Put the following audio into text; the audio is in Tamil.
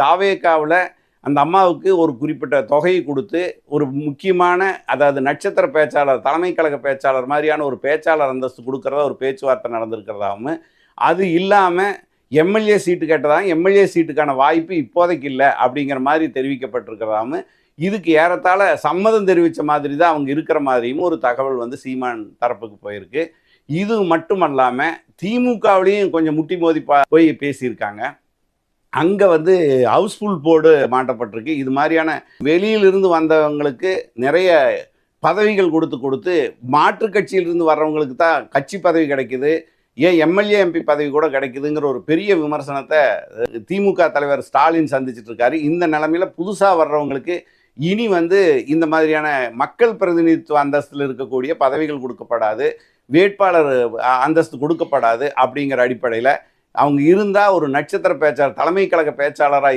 தாவேகாவில் அந்த அம்மாவுக்கு ஒரு குறிப்பிட்ட தொகையை கொடுத்து ஒரு முக்கியமான, அதாவது நட்சத்திர பேச்சாளர், தலைமை கழக பேச்சாளர் மாதிரியான ஒரு பேச்சாளர் அந்தஸ்து கொடுக்கறதா ஒரு பேச்சுவார்த்தை நடந்திருக்கிறதாகவும், அது இல்லாமல் எம்எல்ஏ சீட்டு கேட்டதாகவும், எம்எல்ஏ சீட்டுக்கான வாய்ப்பு இப்போதைக்கு இல்லை அப்படிங்கிற மாதிரி தெரிவிக்கப்பட்டிருக்கிறதாகவும், இதுக்கு ஏறத்தாழ சம்மதம் தெரிவித்த மாதிரி தான் அவங்க இருக்கிற மாதிரியும் ஒரு தகவல் வந்து சீமான் தரப்புக்கு போயிருக்கு. இது மட்டுமல்லாமல் திமுகவிலையும் கொஞ்சம் முட்டி மோதி போய் பேசியிருக்காங்க. அங்கே வந்து ஹவுஸ்ஃபுல் போர்டு மாட்டப்பட்டிருக்கு. இது மாதிரியான வெளியிலிருந்து வந்தவங்களுக்கு நிறைய பதவிகள் கொடுத்து மாற்று கட்சியிலிருந்து வர்றவங்களுக்கு தான் கட்சி பதவி கிடைக்குது, ஏன் எம்எல்ஏ எம்பி பதவி கூட கிடைக்குதுங்கிற ஒரு பெரிய விமர்சனத்தை திமுக தலைவர் ஸ்டாலின் சந்திச்சுட்டு இருக்காரு. இந்த நிலைமையில புதுசாக வர்றவங்களுக்கு இனி வந்து இந்த மாதிரியான மக்கள் பிரதிநிதித்துவ அந்தஸ்தில் இருக்கக்கூடிய பதவிகள் கொடுக்கப்படாது, வேட்பாளர் அந்தஸ்து கொடுக்கப்படாது அப்படிங்கிற அடிப்படையில் அவங்க இருந்தால் ஒரு நட்சத்திர பேச்சாளர், தலைமை கழக பேச்சாளராக